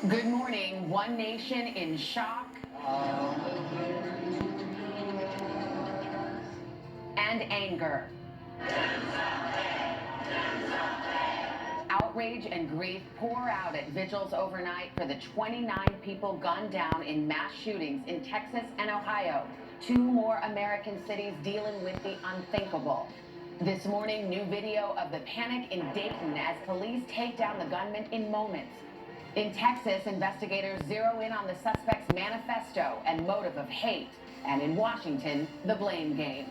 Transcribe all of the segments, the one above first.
Good morning. One nation in shock and anger. Outrage and grief pour out at vigils overnight for the 29 people gunned down in mass shootings in Texas and Ohio. Two more American cities dealing with the unthinkable. This morning, new video of the panic in Dayton as police take down the gunman in moments. In Texas, investigators zero in on the suspect's manifesto and motive of hate. And in Washington, the blame game.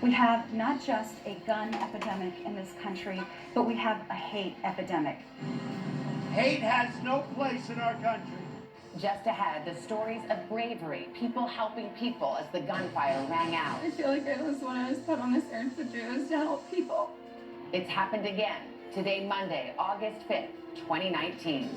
We have not just a gun epidemic in this country, but we have a hate epidemic. Hate has no place in our country. Just ahead, the stories of bravery, people helping people as the gunfire rang out. I feel like it was what I was put on this earth to do, is to help people. It's happened again. Today, Monday, August 5th, 2019.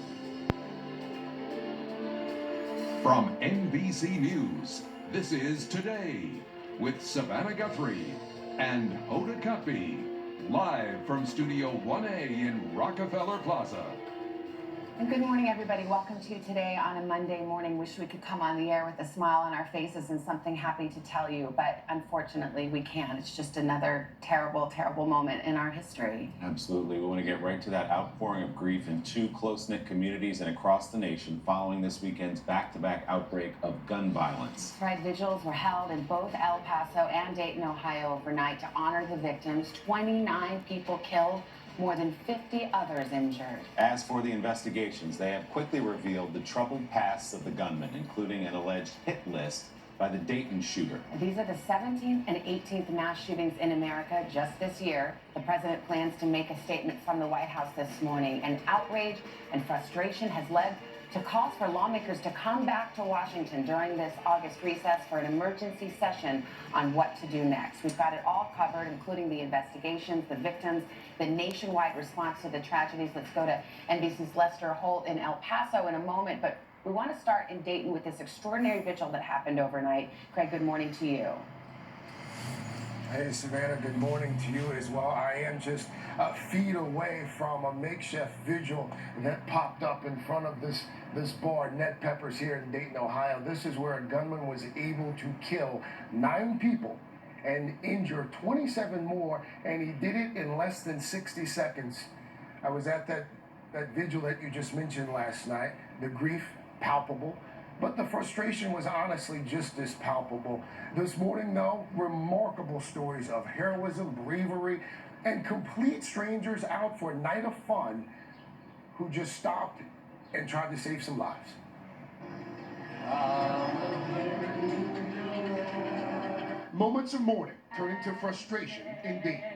From NBC News, this is Today with Savannah Guthrie and Hoda Kotb, live from Studio 1A in Rockefeller Plaza. And good morning, everybody. Welcome to Today on a Monday morning. Wish we could come on the air with a smile on our faces and something happy to tell you, but unfortunately we can't. It's just another terrible, terrible moment in our history. Absolutely. We want to get right to that outpouring of grief in two close-knit communities and across the nation following this weekend's back-to-back outbreak of gun violence. That's right. Vigils were held in both El Paso and Dayton, Ohio overnight to honor the victims. 29 people killed, more than 50 others injured. As for the investigations, they have quickly revealed the troubled past of the gunman, including an alleged hit list by the Dayton shooter. These are the 17th and 18th mass shootings in America just this year. The president plans to make a statement from the White House this morning, and outrage and frustration has led to calls for lawmakers to come back to Washington during this August recess for an emergency session on what to do next. We've got it all covered, including the investigations, the victims, the nationwide response to the tragedies. Let's go to NBC's Lester Holt in El Paso in a moment, but we want to start in Dayton with this extraordinary vigil that happened overnight. Craig, good morning to you. Hey, Savannah, good morning to you as well. I am just feet away from a makeshift vigil that popped up in front of this bar, Ned Pepper's, here in Dayton, Ohio. This is where a gunman was able to kill 9 people and injure 27 more, and he did it in less than 60 seconds. I was at that vigil that you just mentioned last night. The grief, palpable. But the frustration was honestly just as palpable. This morning, though, remarkable stories of heroism, bravery, and complete strangers out for a night of fun who just stopped and tried to save some lives. Moments of mourning turning to frustration in Dayton.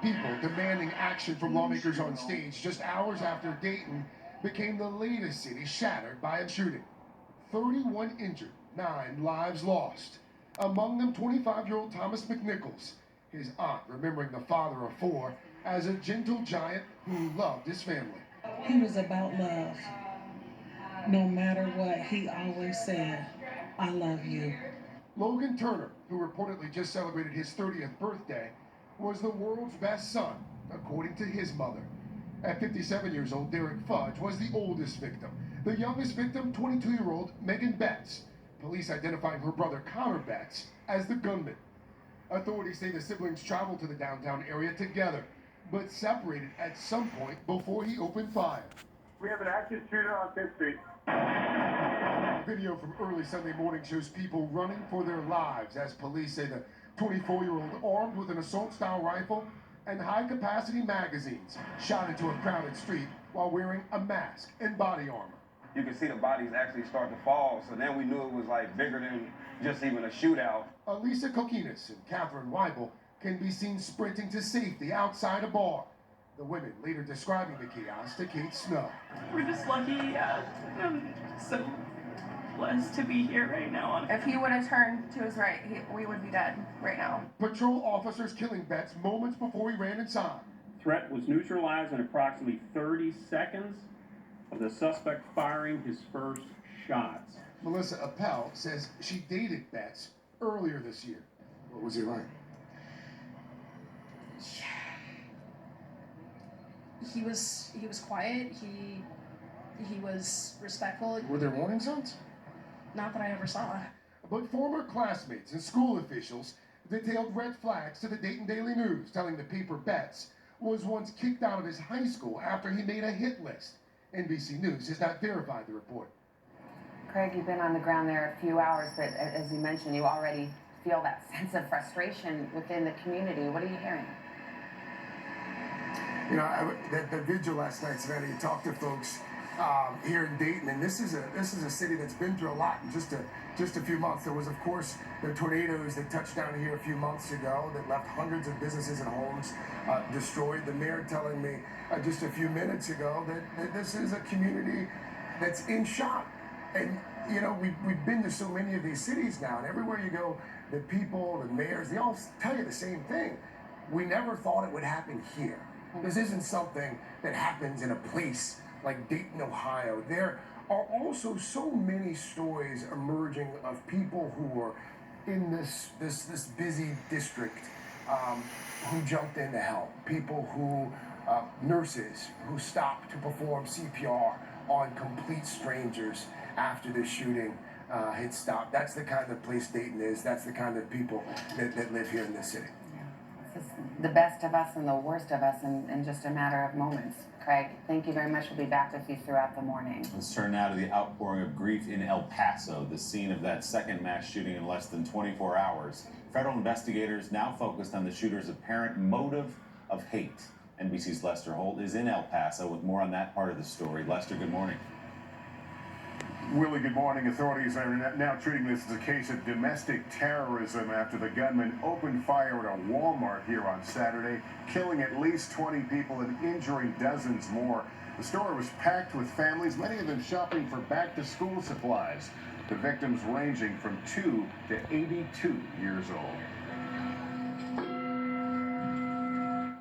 People demanding action from lawmakers on stage just hours after Dayton became the latest city shattered by a shooting. 31 injured, 9 lives lost. Among them, 25-year-old Thomas McNichols, his aunt remembering the father of 4 as a gentle giant who loved his family. He was about love. No matter what, he always said, "I love you." Logan Turner, who reportedly just celebrated his 30th birthday, was the world's best son, according to his mother. At 57 years old, Derek Fudge was the oldest victim. The youngest victim, 22-year-old Megan Betts. Police identifying her brother Connor Betts as the gunman. Authorities say the siblings traveled to the downtown area together, but separated at some point before he opened fire. We have an active shooter on 5th Street. Video from early Sunday morning shows people running for their lives as police say the 24-year-old, armed with an assault-style rifle and high-capacity magazines, shot into a crowded street while wearing a mask and body armor. You could see the bodies actually start to fall, so then we knew it was like bigger than just even a shootout. Elisa Kokinis and Catherine Weibel can be seen sprinting to safety outside a bar. The women later describing the chaos to Kate Snow. We're just lucky. I'm so blessed to be here right now. If he would have turned to his right, we would be dead right now. Patrol officers killing Betts moments before he ran inside. Threat was neutralized in approximately 30 seconds of the suspect firing his first shots. Melissa Appel says she dated Betts earlier this year. What was he like? He was quiet. He was respectful. Were there warning signs? Not that I ever saw. But former classmates and school officials detailed red flags to the Dayton Daily News, telling the paper Betts was once kicked out of his high school after he made a hit list. NBC News has not verified the report. Craig, you've been on the ground there a few hours, but as you mentioned, you already feel that sense of frustration within the community. What are you hearing? You know, the vigil last night, Savannah, you talked to folks here in Dayton, and this is a city that's been through a lot in just a few months. There was, of course, the tornadoes that touched down here a few months ago that left hundreds of businesses and homes destroyed. The mayor telling me just a few minutes ago that this is a community that's in shock. And you know, we've been to so many of these cities now, and everywhere you go, the people, the mayors, they all tell you the same thing. We never thought it would happen here. This isn't something that happens in a place like Dayton, Ohio. There are also so many stories emerging of people who are in this busy district who jumped in to help. People who, nurses who stopped to perform CPR on complete strangers after the shooting had stopped. That's the kind of place Dayton is. That's the kind of people that live here in this city. This is the best of us and the worst of us in just a matter of moments. Craig, thank you very much. We'll be back with you throughout the morning. Let's turn now to the outpouring of grief in El Paso, the scene of that second mass shooting in less than 24 hours. Federal investigators now focused on the shooter's apparent motive of hate. NBC's Lester Holt is in El Paso with more on that part of the story. Lester, good morning. Willie, good morning. Authorities are now treating this as a case of domestic terrorism after the gunman opened fire at a Walmart here on Saturday, killing at least 20 people and injuring dozens more. The store was packed with families, many of them shopping for back-to-school supplies. The victims ranging from 2 to 82 years old.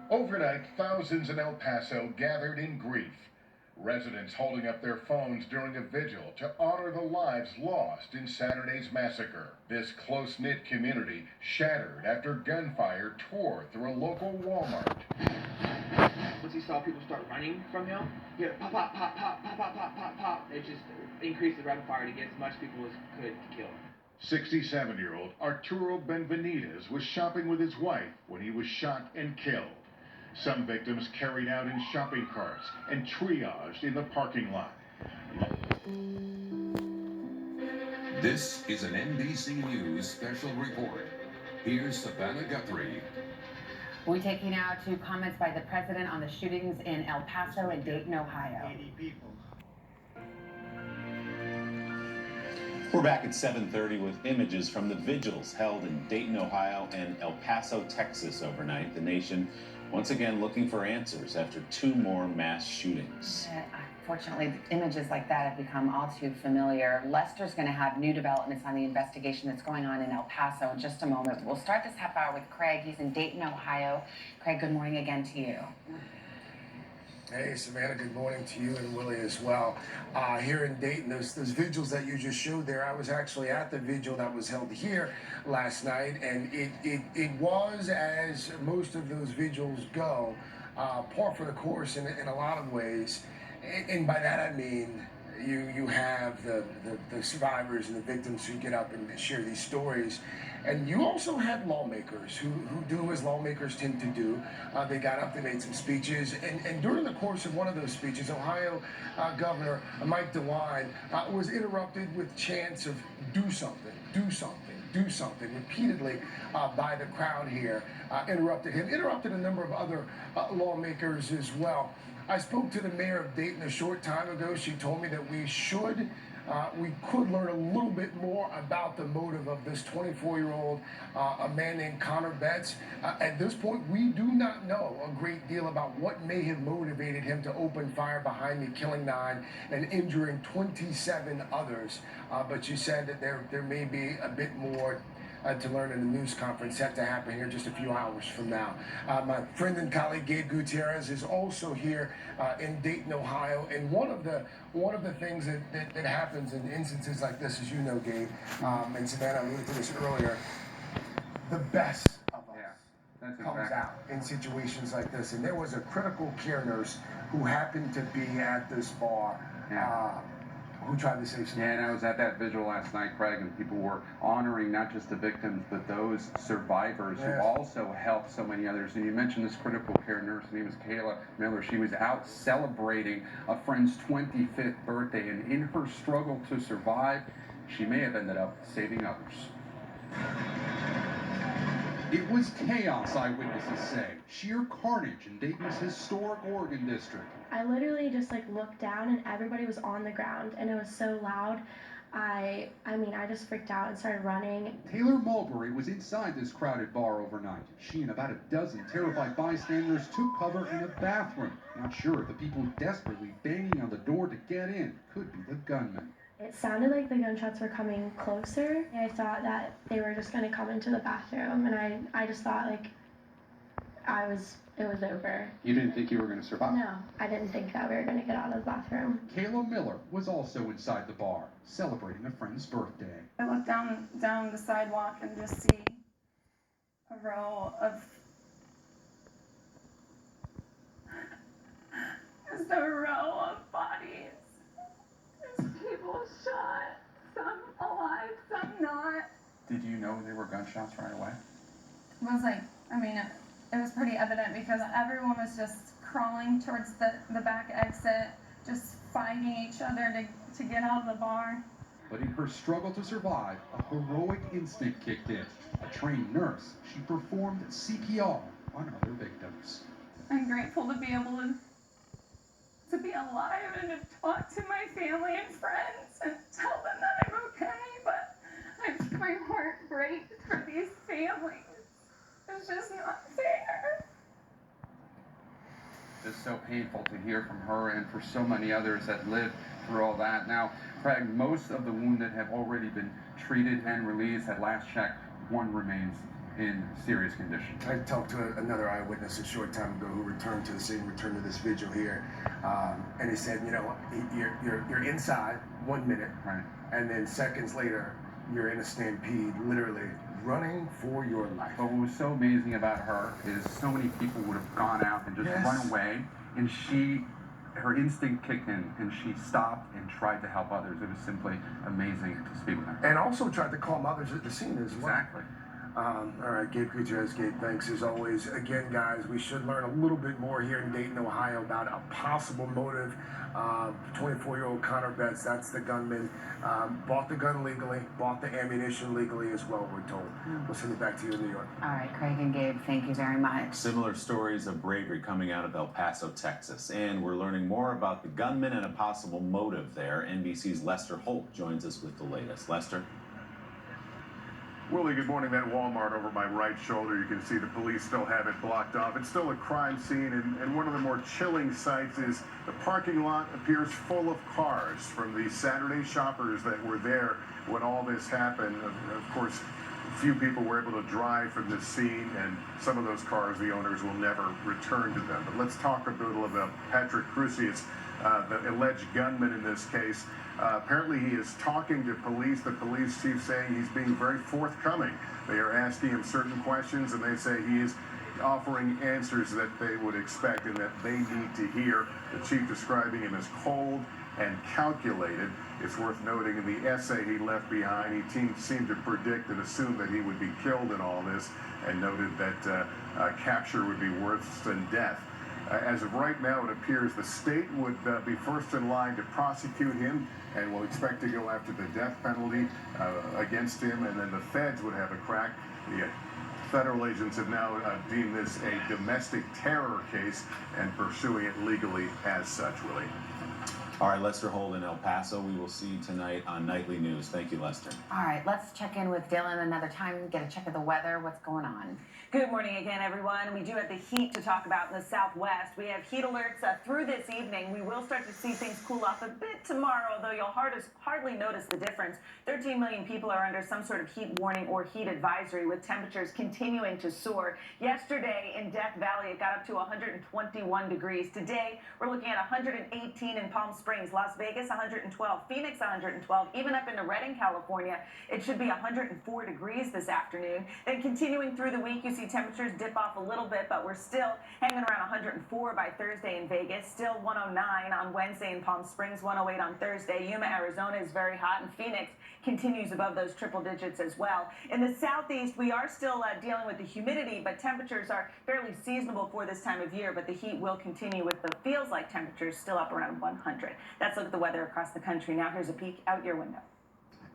Overnight, thousands in El Paso gathered in grief. Residents holding up their phones during a vigil to honor the lives lost in Saturday's massacre. This close-knit community shattered after gunfire tore through a local Walmart. Once he saw people start running from him, he had pop, pop, pop, pop, pop, pop, pop, pop, pop. It just increased the rapid fire to get as much people as could to kill. 67-year-old Arturo Benvenides was shopping with his wife when he was shot and killed. Some victims carried out in shopping carts and triaged in the parking lot. This is an NBC News special report. Here's Savannah Guthrie. We take you now to comments by the president on the shootings in El Paso and Dayton, Ohio. 80 people. We're back at 7:30 with images from the vigils held in Dayton, Ohio and El Paso, Texas overnight. The nation once again looking for answers after 2 more mass shootings. Unfortunately, images like that have become all too familiar. Lester's going to have new developments on the investigation that's going on in El Paso in just a moment. We'll start this half hour with Craig. He's in Dayton, Ohio. Craig, good morning again to you. Hey, Savannah, good morning to you and Willie as well. Here in Dayton, those vigils that you just showed there, I was actually at the vigil that was held here last night, and it was, as most of those vigils go, par for the course in a lot of ways. And by that I mean you have the survivors and the victims who get up and share these stories. And you also had lawmakers who do as lawmakers tend to do. They got up, they made some speeches, and during the course of one of those speeches, Ohio Governor Mike DeWine was interrupted with chants of "do something, do something, do something" repeatedly by the crowd here. Interrupted a number of other lawmakers as well. I spoke to the mayor of Dayton a short time ago. She told me that we could learn a little bit more about the motive of this 24-year-old, a man named Connor Betts. At this point, we do not know a great deal about what may have motivated him to open fire behind me, killing 9 and injuring 27 others. But she said that there may be a bit more to learn in the news conference set to happen here just a few hours from now. My friend and colleague Gabe Gutierrez is also here in Dayton, Ohio, and one of the things that happens in instances like this, as you know, Gabe, and Savannah alluded to this earlier, the best of us, comes out in situations like this. And there was a critical care nurse who happened to be at this bar. Who tried to say something. Yeah, and I was at that vigil last night, Craig, and people were honoring not just the victims, but those survivors who also helped so many others. And you mentioned this critical care nurse. Her name is Kayla Miller. She was out celebrating a friend's 25th birthday, and in her struggle to survive, she may have ended up saving others. It was chaos, eyewitnesses say. Sheer carnage in Dayton's historic Oregon district. I literally just looked down and everybody was on the ground and it was so loud. I just freaked out and started running. Taylor Mulberry was inside this crowded bar overnight. She and about a dozen terrified bystanders took cover in a bathroom. Not sure if the people desperately banging on the door to get in could be the gunman. It sounded like the gunshots were coming closer. I thought that they were just going to come into the bathroom, and I just thought it was over. You didn't think you were going to survive? No, I didn't think that we were going to get out of the bathroom. Kayla Miller was also inside the bar, celebrating a friend's birthday. I looked down the sidewalk and just see a row of bodies. People shot, some alive, some not. Did you know they were gunshots right away? It was it was pretty evident because everyone was just crawling towards the back exit, just fighting each other to get out of the bar. But in her struggle to survive, a heroic instinct kicked in. A trained nurse, she performed CPR on other victims. I'm grateful to be able to be alive and to talk to my family and friends and tell them that I'm okay, but my heart breaks for these families. It's just not fair. It's so painful to hear from her and for so many others that lived through all that. Now, Craig, most of the wounded have already been treated and released. At last check, one remains in serious condition. I talked to another eyewitness a short time ago who returned to the scene, returned to this vigil here, and he said, you're inside 1 minute, right, and then seconds later, you're in a stampede, literally running for your life. But what was so amazing about her is so many people would have gone out and just run away, and her instinct kicked in, and she stopped and tried to help others. It was simply amazing to speak with her. And also tried to calm others at the scene as well. Exactly. All right, Gabe Gutierrez. Gabe, thanks as always. Again, guys, we should learn a little bit more here in Dayton, Ohio about a possible motive. 24-year-old Connor Betts, that's the gunman, bought the gun legally, bought the ammunition legally as well, we're told. We'll send it back to you in New York. All right, Craig and Gabe, thank you very much. Similar stories of bravery coming out of El Paso, Texas. And we're learning more about the gunman and a possible motive there. NBC's Lester Holt joins us with the latest. Lester? Willie, good morning. That Walmart over my right shoulder, you can see the police still have it blocked off. It's still a crime scene, and one of the more chilling sights is the parking lot appears full of cars from the Saturday shoppers that were there when all this happened. Of course, few people were able to drive from this scene, and some of those cars, the owners will never return to them. But let's talk a little about Patrick Crusius, the alleged gunman in this case. Apparently he is talking to police, the police chief saying he's being very forthcoming. They are asking him certain questions, and they say he is offering answers that they would expect and that they need to hear. The chief describing him as cold and calculated. It's worth noting in the essay he left behind, he seemed to predict and assume that he would be killed in all this, and noted that capture would be worse than death. As of right now, it appears the state would be first in line to prosecute him and will expect to go after the death penalty against him, and then the feds would have a crack. The federal agents have now deemed this a domestic terror case and pursuing it legally as such, Willie. All right, Lester Holt in El Paso. We will see you tonight on Nightly News. Thank you, Lester. All right, let's check in with Dylan another time, get a check of the weather. What's going on? Good morning again, everyone. We do have the heat to talk about in the Southwest. We have heat alerts through this evening. We will start to see things cool off a bit tomorrow, though you'll hardly notice the difference. 13 million people are under some sort of heat warning or heat advisory, with temperatures continuing to soar. Yesterday in Death Valley, it got up to 121 degrees. Today, we're looking at 118 in Palm Springs. Springs. Las Vegas, 112. Phoenix, 112. Even up into Redding, California, it should be 104 degrees this afternoon. Then continuing through the week, you see temperatures dip off a little bit, but we're still hanging around 104 by Thursday in Vegas. Still 109 on Wednesday in Palm Springs, 108 on Thursday. Yuma, Arizona is very hot, and Phoenix continues above those triple digits as well. In the southeast, we are still dealing with the humidity, but temperatures are fairly seasonable for this time of year, but the heat will continue with the feels like temperatures still up around 100. Let's look at the weather across the country. Now here's a peek out your window.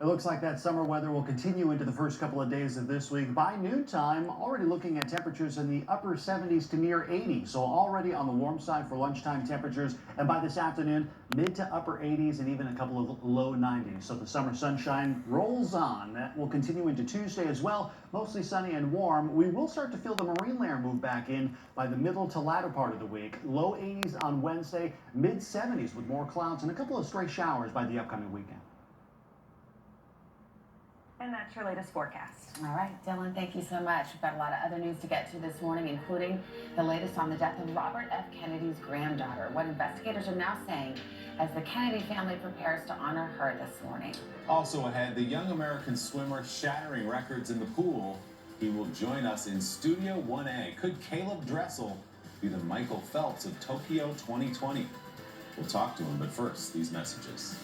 It looks like that summer weather will continue into the first couple of days of this week. By noontime, already looking at temperatures in the upper 70s to near 80. So already on the warm side for lunchtime temperatures. And by this afternoon, mid to upper 80s and even a couple of low 90s. So the summer sunshine rolls on. That will continue into Tuesday as well. Mostly sunny and warm. We will start to feel the marine layer move back in by the middle to latter part of the week. Low 80s on Wednesday, mid 70s with more clouds and a couple of stray showers by the upcoming weekend. And that's your latest forecast. All right, Dylan, thank you so much. We've got a lot of other news to get to this morning, including the latest on the death of Robert F. Kennedy's granddaughter, what investigators are now saying as the Kennedy family prepares to honor her this morning. Also ahead, the young American swimmer shattering records in the pool. He will join us in Studio 1A. Could Caleb Dressel be the Michael Phelps of Tokyo 2020? We'll talk to him, but first, these messages.